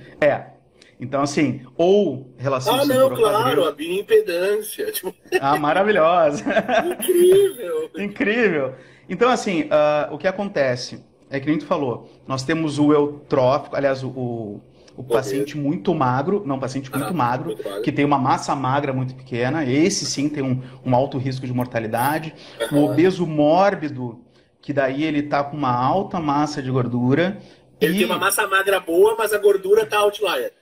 Então, assim, ou relação Ah, não, claro, cintura-quadril. a bioimpedância. Tipo, Ah, maravilhosa! incrível. Incrível! Então, assim, o que acontece é que nem tu falou, nós temos o eutrófico, aliás, o paciente Obeso. muito magro, não, paciente muito Ah, magro, muito magro. que tem uma massa magra muito pequena, esse sim tem um alto risco de mortalidade. O Aham. obeso mórbido, que daí ele tá com uma alta massa de gordura, Ele tem uma e massa magra boa, mas a gordura tá outlier.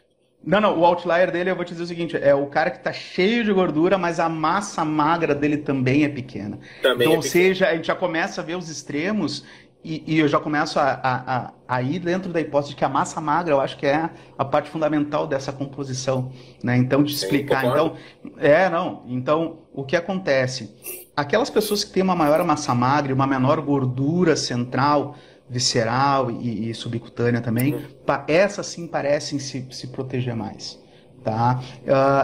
não, o outlier dele, eu vou te dizer o seguinte, é o cara que tá cheio de gordura, mas a massa magra dele também é pequena. Também Então, é ou pequeno. seja, a gente já começa a ver os extremos e eu já começo a ir dentro da hipótese de que a massa magra, eu acho que é a parte fundamental dessa composição, né? Então, de Sim, explicar. concordo. Então, não. Então, o que acontece? Aquelas pessoas que têm uma maior massa magra e uma menor gordura central, visceral e subcutânea também, Uhum. essas sim parecem se proteger mais. Tá?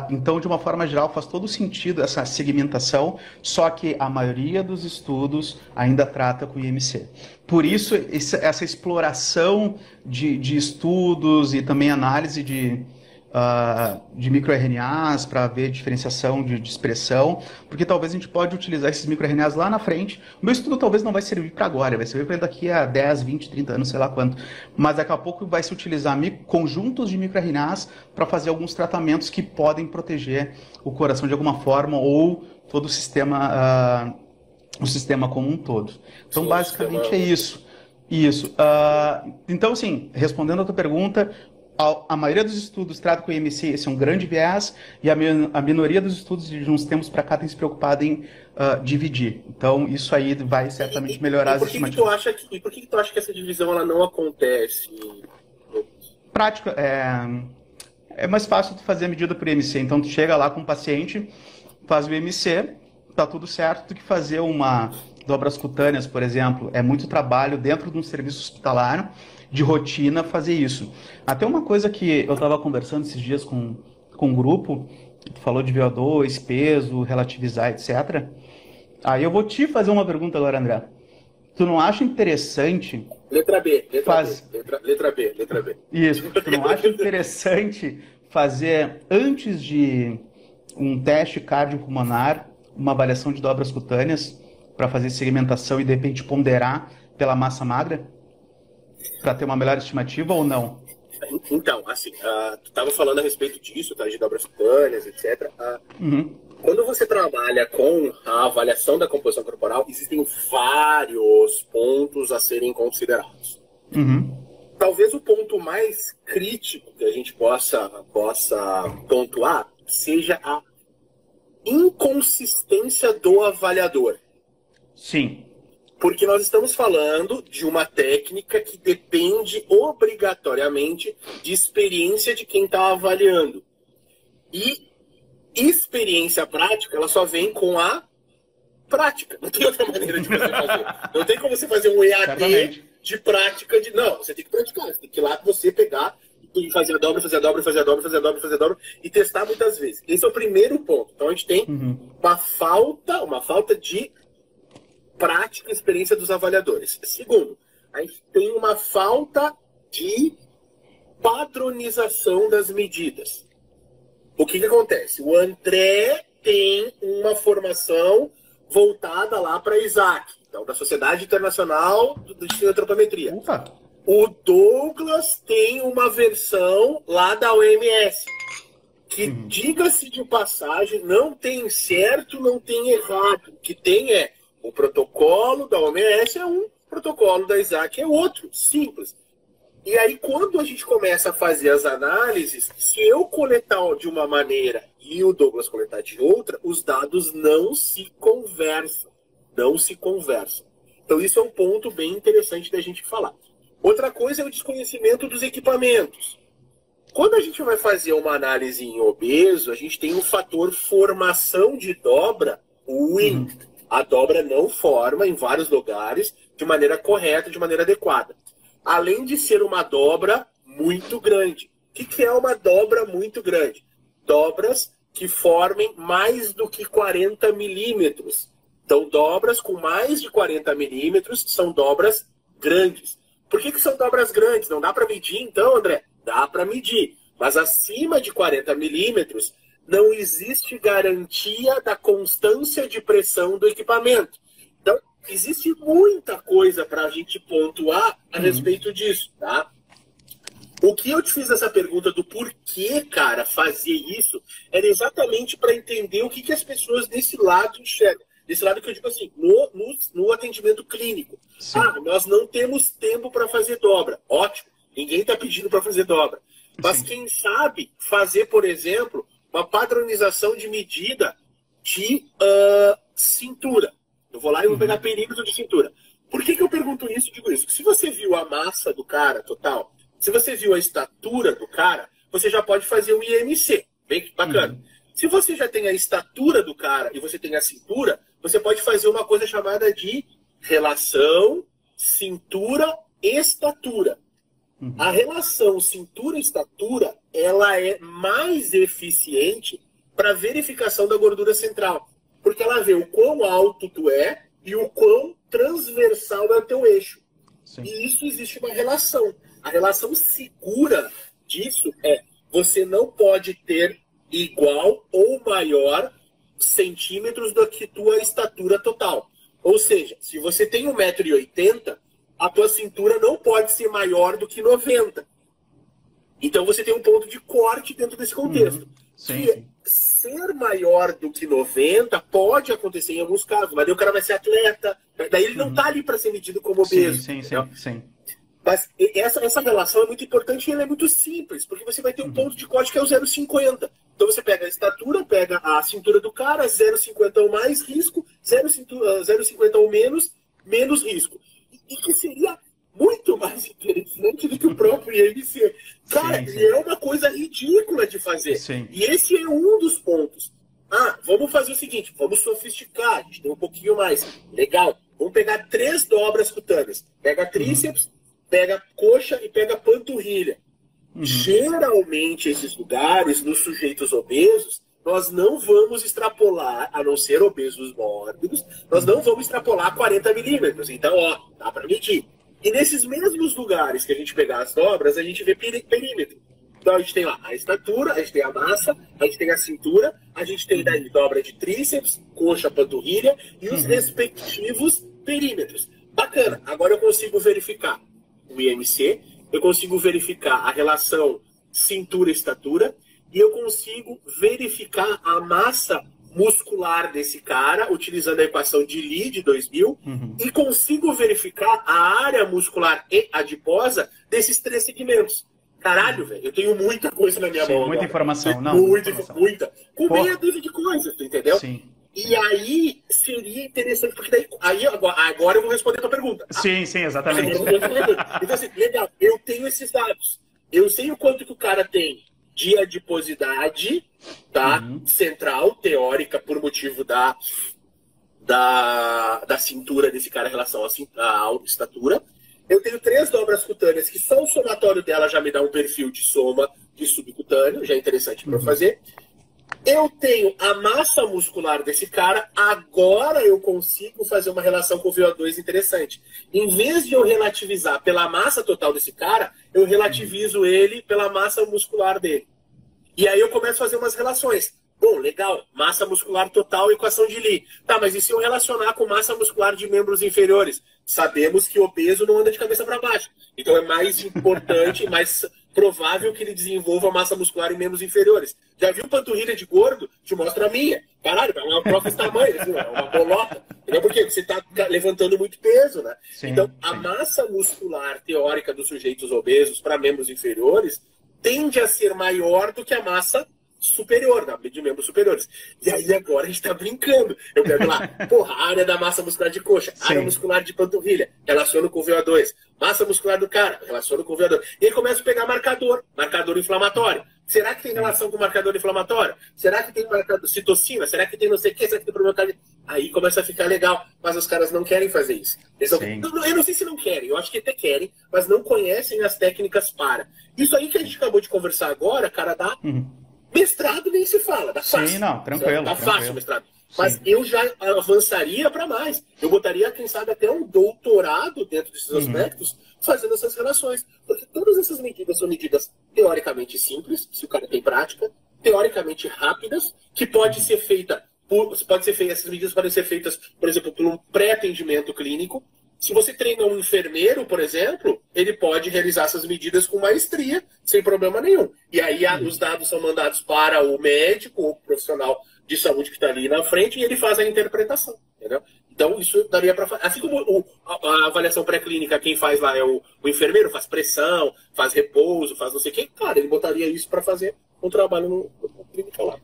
Então, de uma forma geral, faz todo sentido essa segmentação, só que a maioria dos estudos ainda trata com IMC. Por isso, Isso. essa exploração de estudos e também análise de microRNAs para ver diferenciação de expressão, porque talvez a gente pode utilizar esses microRNAs lá na frente. O meu estudo talvez não vai servir para agora, vai servir para daqui a 10, 20, 30 anos, sei lá quanto. Mas daqui a pouco vai se utilizar conjuntos de microRNAs para fazer alguns tratamentos que podem proteger o coração de alguma forma ou todo o sistema como um todo. Então, Sim, o sistema. basicamente é isso. Isso. Então, assim, respondendo a tua pergunta, a maioria dos estudos trata com o IMC, esse é um grande viés, e a minoria dos estudos de uns tempos para cá tem se preocupado em dividir. Então, isso aí vai certamente melhorar E as por que que tu estimativas. acha que essa divisão ela não acontece? Prática, é mais fácil tu fazer a medida por IMC. Então, tu chega lá com o paciente, faz o IMC, tá tudo certo, do que fazer uma dobras cutâneas, por exemplo. É muito trabalho dentro de um serviço hospitalar, de rotina, fazer isso. Até uma coisa que eu estava conversando esses dias com um grupo, que tu falou de VO2, peso, relativizar, etc. Aí eu vou te fazer uma pergunta agora, André. Tu não acha interessante Letra B, letra B, faz letra B, letra B. isso? Tu não acha interessante fazer antes de um teste cardiopulmonar, uma avaliação de dobras cutâneas para fazer segmentação e de repente ponderar pela massa magra para ter uma melhor estimativa ou não? Então, assim, tu estava falando a respeito disso, tá, de dobras cutâneas, etc. Uhum, Quando você trabalha com a avaliação da composição corporal, existem vários pontos a serem considerados. uhum, Talvez o ponto mais crítico que a gente possa pontuar seja a inconsistência do avaliador. sim, Porque nós estamos falando de uma técnica que depende obrigatoriamente de experiência de quem está avaliando. E experiência prática, ela só vem com a prática. Não tem outra maneira de você fazer. Não tem como você fazer um EAD certamente. de prática de. Não, você tem que praticar. Você tem que ir lá você pegar e fazer a dobra, fazer a dobra, fazer a dobra, fazer a dobra, fazer a dobra e testar muitas vezes. Esse é o primeiro ponto. Então a gente tem Uhum, uma falta de prática e experiência dos avaliadores. Segundo, a gente tem uma falta de padronização das medidas. O que acontece? O André tem uma formação voltada lá para Isaac, então da Sociedade Internacional de Antropometria. Ufa, O Douglas tem uma versão lá da OMS, que, uhum, diga-se de passagem, não tem certo, não tem errado. O que tem é o protocolo da OMS é um, o protocolo da Isaac é outro, simples. E aí, quando a gente começa a fazer as análises, se eu coletar de uma maneira e o Douglas coletar de outra, os dados não se conversam. Não se conversam. Então, isso é um ponto bem interessante da gente falar. Outra coisa é o desconhecimento dos equipamentos. Quando a gente vai fazer uma análise em obeso, a gente tem um fator formação de dobra ruim. uhum, A dobra não forma em vários lugares de maneira correta, de maneira adequada. Além de ser uma dobra muito grande. O que é uma dobra muito grande? Dobras que formem mais do que 40 milímetros. Então, dobras com mais de 40 milímetros são dobras grandes. Por que são dobras grandes? Não dá para medir, então, André? Dá para medir. Mas acima de 40 milímetros, não existe garantia da constância de pressão do equipamento. Então, existe muita coisa para a gente pontuar a respeito disso, tá? O que eu te fiz essa pergunta do porquê, cara, fazer isso, era exatamente para entender o que as pessoas desse lado enxergam. Desse lado que eu digo assim, no atendimento clínico. Sim. Ah, nós não temos tempo para fazer dobra. Ótimo, ninguém está pedindo para fazer dobra. Mas sim, quem sabe fazer, por exemplo, uma padronização de medida de cintura. Eu vou lá e vou pegar perímetro de cintura. Por que eu pergunto isso e digo isso? Se você viu a massa do cara total, se você viu a estatura do cara, você já pode fazer o IMC. Bem bacana. Se você já tem a estatura do cara e você tem a cintura, você pode fazer uma coisa chamada de relação cintura-estatura. A relação cintura-estatura, ela é mais eficiente para verificação da gordura central. Porque ela vê o quão alto tu é e o quão transversal é o teu eixo. Sim. E isso existe uma relação. A relação segura disso é você não pode ter igual ou maior centímetros do que tua estatura total. Ou seja, se você tem 1,80 m, a tua cintura não pode ser maior do que 90. Então você tem um ponto de corte dentro desse contexto. Sim, que ser maior do que 90 pode acontecer em alguns casos, mas daí o cara vai ser atleta, daí ele não está ali para ser medido como obeso. Sim. Mas essa relação é muito importante e ela é muito simples, porque você vai ter um ponto de corte que é o 0,50. Então você pega a estatura, pega a cintura do cara, 0,50 ou mais, risco, 0,50 ou menos, menos risco. E que seria muito mais interessante do que o próprio IMC. Cara, sim. É uma coisa ridícula de fazer. Sim. E esse é um dos pontos. Ah, vamos fazer o seguinte, vamos sofisticar, a gente tem um pouquinho mais. Legal, vamos pegar 3 dobras cutâneas. Pega tríceps, pega coxa e pega panturrilha. Geralmente, esses lugares, nos sujeitos obesos, nós não vamos extrapolar, a não ser obesos mórbidos, nós não vamos extrapolar 40 milímetros. Então, ó, dá para medir. E nesses mesmos lugares que a gente pegar as dobras, a gente vê perímetro. Então a gente tem lá a estatura, a gente tem a massa, a gente tem a cintura, a gente tem daí dobra de tríceps, coxa, panturrilha e os respectivos perímetros. Bacana, agora eu consigo verificar o IMC, eu consigo verificar a relação cintura-estatura e eu consigo verificar a massa muscular desse cara, utilizando a equação de Lee de 2000, e consigo verificar a área muscular e adiposa desses 3 segmentos. Caralho, velho, eu tenho muita coisa na minha mão. Muita informação, não. Muita. Com meia dúzia de coisas, tu entendeu? Sim. E aí seria interessante, porque daí, agora eu vou responder a tua pergunta. Sim, exatamente. Então, assim, legal, eu tenho esses dados. Eu sei o quanto que o cara tem de adiposidade, tá? Central, teórica, por motivo da cintura desse cara em relação à estatura. Eu tenho 3 dobras cutâneas, que só o somatório dela já me dá um perfil de soma de subcutâneo, já é interessante para eu fazer. Eu tenho a massa muscular desse cara, agora eu consigo fazer uma relação com o VO2 interessante. Em vez de eu relativizar pela massa total desse cara, eu relativizo ele pela massa muscular dele. E aí eu começo a fazer umas relações. Bom, legal, massa muscular total, equação de Lee. Tá, mas e se eu relacionar com massa muscular de membros inferiores? Sabemos que obeso não anda de cabeça para baixo. Então é mais importante, mais provável que ele desenvolva massa muscular em membros inferiores. Já viu panturrilha de gordo? Te mostra a minha. Caralho, é uma prova desse tamanho, assim, é uma bolota. Entendeu? Por quê? Porque você está levantando muito peso, né? Então, a massa muscular teórica dos sujeitos obesos para membros inferiores tende a ser maior do que a massa superior, de membros superiores. E aí agora a gente tá brincando. Eu pego lá, porra, a área da massa muscular de coxa, área muscular de panturrilha, relaciono com o VO2. Massa muscular do cara, relaciono com o VO2. E aí começo a pegar marcador inflamatório. Será que tem relação com marcador inflamatório? Será que tem marcador citocina? Será que tem não sei o que? Será que tem problema cardíaco? Aí começa a ficar legal. Mas os caras não querem fazer isso. Eu não sei se não querem, eu acho que até querem, mas não conhecem as técnicas para. Isso aí que a gente acabou de conversar agora, cara, dá mestrado nem se fala, dá fácil. Sim, não, tranquilo. Dá fácil o mestrado. Mas Sim. eu já avançaria para mais. Eu botaria, quem sabe, até um doutorado dentro desses aspectos, fazendo essas relações. Porque todas essas medidas são medidas teoricamente simples, se o cara tem prática, teoricamente rápidas, que pode ser feita essas medidas podem ser feitas, por exemplo, por um pré-atendimento clínico. Se você treina um enfermeiro, por exemplo, ele pode realizar essas medidas com maestria, sem problema nenhum. E aí os dados são mandados para o médico ou o profissional de saúde que está ali na frente e ele faz a interpretação, entendeu? Então, isso daria para fazer. Assim como a avaliação pré-clínica, quem faz lá é o enfermeiro, faz pressão, faz repouso, faz não sei o quê, cara, ele botaria isso para fazer um trabalho no clínico lá.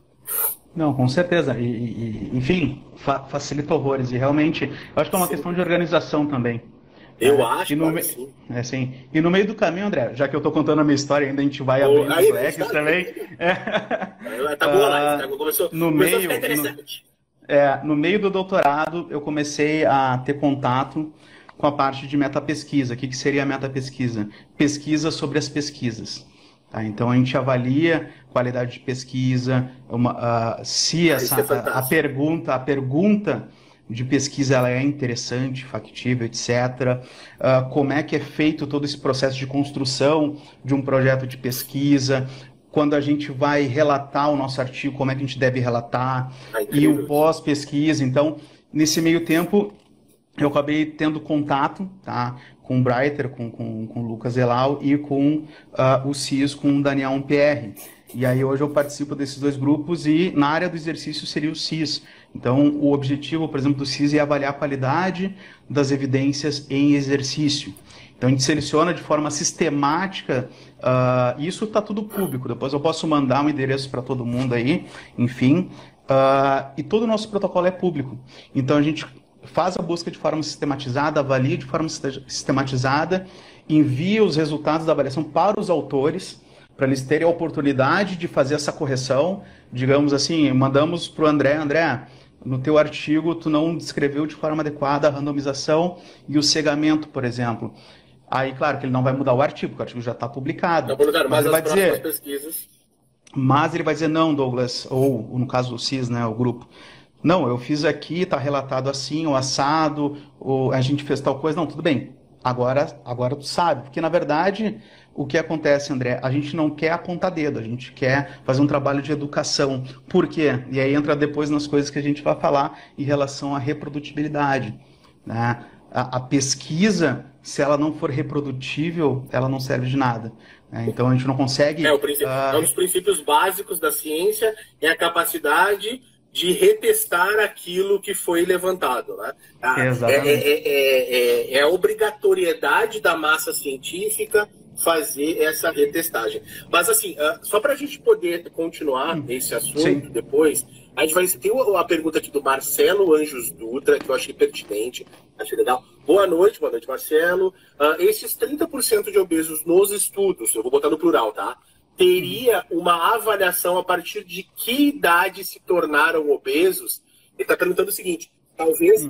Não, com certeza. Enfim, facilita horrores. E realmente, eu acho que é uma questão de organização também. Eu Né? acho, claro, sim. Assim, e no meio do caminho, André, já que eu estou contando a minha história, ainda a gente vai abrindo os leques também. Tá boa a live, começou a ficar interessante. No meio do doutorado, eu comecei a ter contato com a parte de metapesquisa. O que seria a metapesquisa? Pesquisa sobre as pesquisas. Tá? Então, a gente avalia qualidade de pesquisa, se a pergunta de pesquisa ela é interessante, factível, etc. Como é que é feito todo esse processo de construção de um projeto de pesquisa, quando a gente vai relatar o nosso artigo, como é que a gente deve relatar, e o pós-pesquisa. Então, nesse meio tempo, eu acabei tendo contato, tá, com o Breiter, com o Lucas Elal e com o CIS, com o Daniel Ampierre. E aí hoje eu participo desses dois grupos e na área do exercício seria o CIS. Então, o objetivo, por exemplo, do CIS é avaliar a qualidade das evidências em exercício. Então, a gente seleciona de forma sistemática, isso está tudo público, depois eu posso mandar um endereço para todo mundo aí, enfim, e todo o nosso protocolo é público. Então, a gente faz a busca de forma sistematizada, avalia de forma sistematizada, envia os resultados da avaliação para os autores, para eles terem a oportunidade de fazer essa correção. Digamos assim, mandamos para o André, no teu artigo tu não descreveu de forma adequada a randomização e o cegamento, por exemplo. Aí, claro, que ele não vai mudar o artigo, porque o artigo já está publicado. Mas ele vai dizer, pesquisas. Mas ele vai dizer, não, Douglas, ou no caso do CIS, né, o grupo, não, eu fiz aqui, está relatado assim, o assado, a gente fez tal coisa. Não, tudo bem, agora tu sabe. Porque, na verdade, o que acontece, André, a gente não quer apontar dedo, a gente quer fazer um trabalho de educação. Por quê? E aí entra depois nas coisas que a gente vai falar em relação à reprodutibilidade. Né? A pesquisa, se ela não for reprodutível, ela não serve de nada. Então, a gente não consegue... um dos princípios básicos da ciência é a capacidade de retestar aquilo que foi levantado. Né? É a obrigatoriedade da massa científica fazer essa retestagem. Mas assim, só para a gente poder continuar esse assunto Sim. depois, a gente vai ter a pergunta aqui do Marcelo Anjos Dutra, que eu achei pertinente, achei legal. Boa noite, Marcelo. Esses 30% de obesos nos estudos, eu vou botar no plural, tá? Teria uma avaliação a partir de que idade se tornaram obesos? Ele está perguntando o seguinte, talvez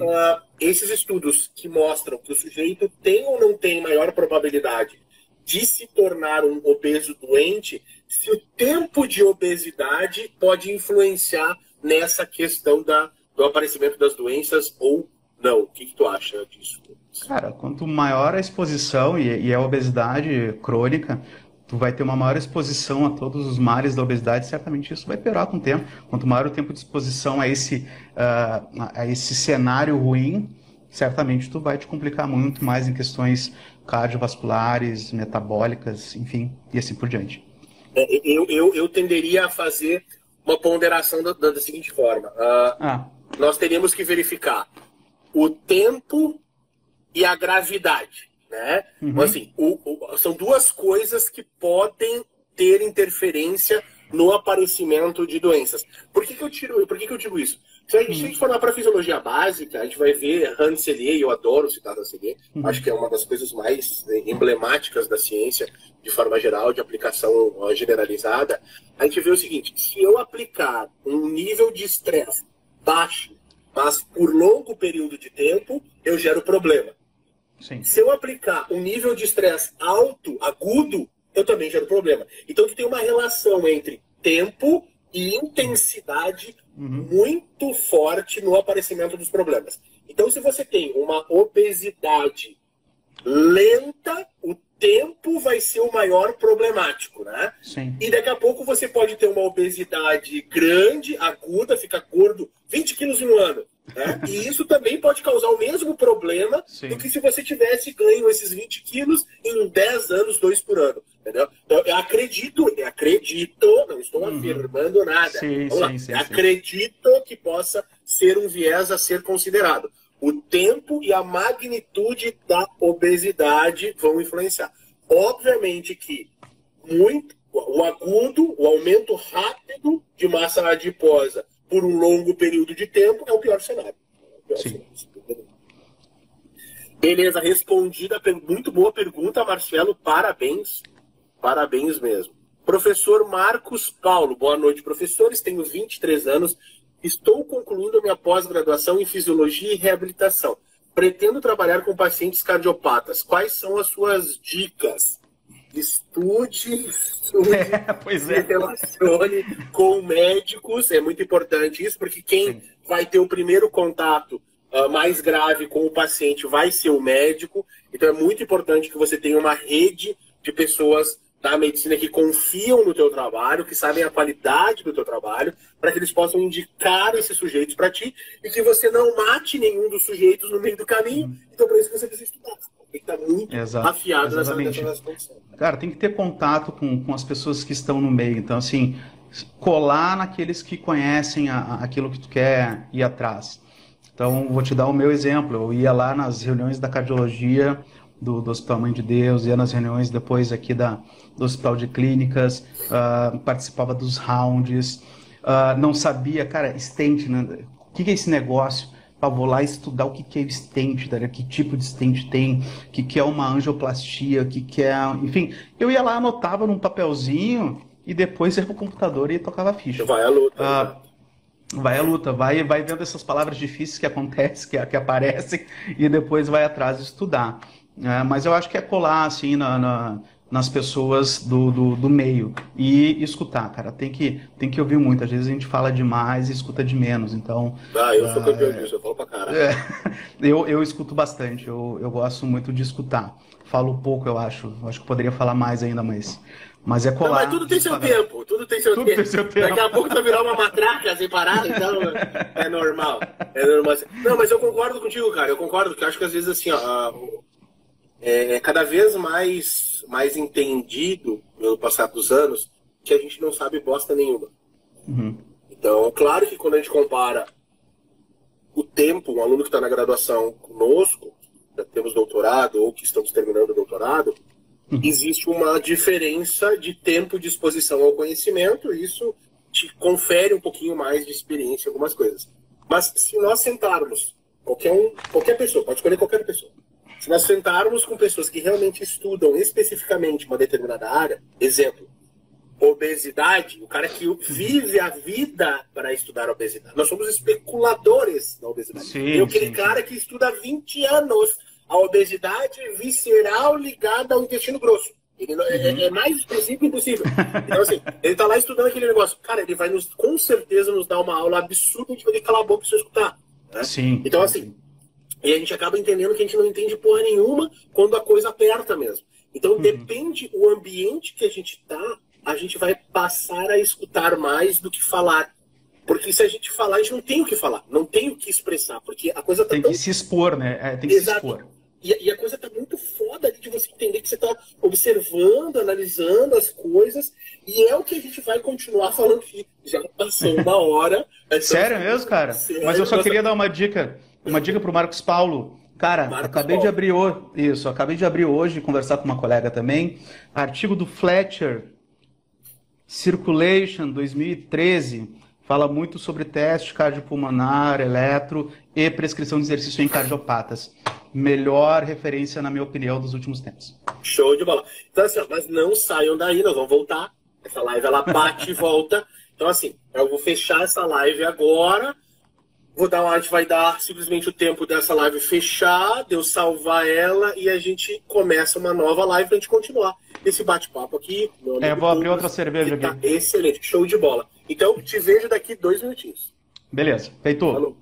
esses estudos que mostram que o sujeito tem ou não tem maior probabilidade de se tornar um obeso doente, se o tempo de obesidade pode influenciar nessa questão do aparecimento das doenças ou não. O que tu acha disso? Cara, quanto maior a exposição e a obesidade crônica, tu vai ter uma maior exposição a todos os males da obesidade, certamente isso vai piorar com o tempo. Quanto maior o tempo de exposição a esse cenário ruim, certamente tu vai te complicar muito mais em questões cardiovasculares, metabólicas, enfim, e assim por diante. Eu tenderia a fazer uma ponderação da seguinte forma. Nós teríamos que verificar o tempo e a gravidade. Né? Então, assim, são duas coisas que podem ter interferência no aparecimento de doenças. Por que eu digo isso? Se a gente for lá para a fisiologia básica, a gente vai ver Rancelier, eu adoro citar Rancelier, acho que é uma das coisas mais emblemáticas da ciência, de forma geral, de aplicação generalizada. A gente vê o seguinte, se eu aplicar um nível de estresse baixo, mas por longo período de tempo, eu gero problema. Sim. Se eu aplicar um nível de estresse alto, agudo, eu também gero problema. Então, tu tem uma relação entre tempo e intensidade muito forte no aparecimento dos problemas. Então, se você tem uma obesidade lenta, o tempo vai ser o maior problemático, né? Sim. E daqui a pouco você pode ter uma obesidade grande, aguda, ficar gordo, 20 quilos em um ano. Né? E isso também pode causar o mesmo problema do que se você tivesse ganho esses 20 quilos em 10 anos, 2 por ano. Entendeu? Então, eu acredito, não estou afirmando nada. Sim. Acredito que possa ser um viés a ser considerado. O tempo e a magnitude da obesidade vão influenciar. Obviamente que o agudo, o aumento rápido de massa adiposa por um longo período de tempo é o pior cenário. Beleza, respondida. Muito boa pergunta, Marcelo. Parabéns. Parabéns mesmo. Professor Marcos Paulo. Boa noite, professores. Tenho 23 anos. Estou concluindo minha pós-graduação em Fisiologia e Reabilitação. Pretendo trabalhar com pacientes cardiopatas. Quais são as suas dicas? Estude, se relacione com médicos. É muito importante isso, porque quem vai ter o primeiro contato mais grave com o paciente vai ser o médico. Então é muito importante que você tenha uma rede de pessoas da medicina que confiam no teu trabalho, que sabem a qualidade do teu trabalho, para que eles possam indicar esses sujeitos para ti e que você não mate nenhum dos sujeitos no meio do caminho. Então, por isso que você precisa estudar. Tem que estar muito afiado nessa condição. Cara, tem que ter contato com as pessoas que estão no meio. Então, assim, colar naqueles que conhecem aquilo que tu quer ir atrás. Então, vou te dar o meu exemplo. Eu ia lá nas reuniões da cardiologia do Hospital Mãe de Deus, ia nas reuniões depois aqui do Hospital de Clínicas, participava dos rounds, não sabia, cara, stent, né? O que é esse negócio? Vou lá estudar o que é stent, tá? Que tipo de stent tem, o que é uma angioplastia, o que é... Enfim, eu ia lá, anotava num papelzinho e depois ia pro computador e tocava a ficha. Vai à luta. Vai à luta, vai vendo essas palavras difíceis que acontecem, que aparecem, e depois vai atrás de estudar. Mas eu acho que é colar, assim, nas pessoas do meio e escutar, cara. Tem que ouvir muito. Às vezes a gente fala demais e escuta de menos, então... eu sou campeão disso, eu falo pra caralho. Eu escuto bastante, eu gosto muito de escutar. Falo pouco, eu acho. Acho que poderia falar mais ainda, mas é colar. Não, mas tudo tem seu tempo, tudo tem seu tempo. Daqui a pouco tu vai virar uma matraca sem parar, então é normal. Não, mas eu concordo contigo, cara. Eu concordo, porque eu acho que às vezes, assim, é cada vez mais entendido, pelo passar dos anos, que a gente não sabe bosta nenhuma. Então, claro que quando a gente compara o tempo, um aluno que está na graduação conosco, já temos doutorado ou que estamos terminando o doutorado, existe uma diferença de tempo de exposição ao conhecimento, e isso te confere um pouquinho mais de experiência em algumas coisas. Mas se nós sentarmos, qualquer pessoa, pode escolher qualquer pessoa, se nós sentarmos com pessoas que realmente estudam especificamente uma determinada área, exemplo, obesidade, o cara que vive a vida para estudar a obesidade. Nós somos especuladores da obesidade. Tem aquele cara que estuda há 20 anos a obesidade visceral ligada ao intestino grosso. Ele é mais específico impossível. Então, assim, ele está lá estudando aquele negócio. Cara, ele vai com certeza nos dar uma aula absurda, a gente vai ter que calar a boca e só escutar. Né? Então, assim, e a gente acaba entendendo que a gente não entende porra nenhuma quando a coisa aperta mesmo. Então, depende o ambiente que a gente tá, a gente vai passar a escutar mais do que falar. Porque se a gente falar, a gente não tem o que falar, não tem o que expressar, porque a coisa tá tem que se expor, né? Tem que se expor. E a coisa tá muito foda ali de você entender que você tá observando, analisando as coisas, e é o que a gente vai continuar falando aqui. Já passou uma hora. Sério mesmo, cara? Mas eu só queria dar uma dica pro Marcos Paulo. Cara, acabei de abrir hoje, conversar com uma colega também, artigo do Fletcher, Circulation 2013, fala muito sobre teste cardiopulmonar, eletro e prescrição de exercício em cardiopatas. Melhor referência, na minha opinião, dos últimos tempos. Show de bola. Então, assim, mas não saiam daí, nós vamos voltar. Essa live, ela bate e volta. Então, assim, eu vou fechar essa live agora. A gente vai dar simplesmente o tempo dessa live fechar, de eu salvar ela e a gente começa uma nova live pra gente continuar esse bate-papo aqui. Eu vou abrir outra cerveja aqui. Tá excelente, show de bola. Então, te vejo daqui 2 minutinhos. Beleza, feito. Falou.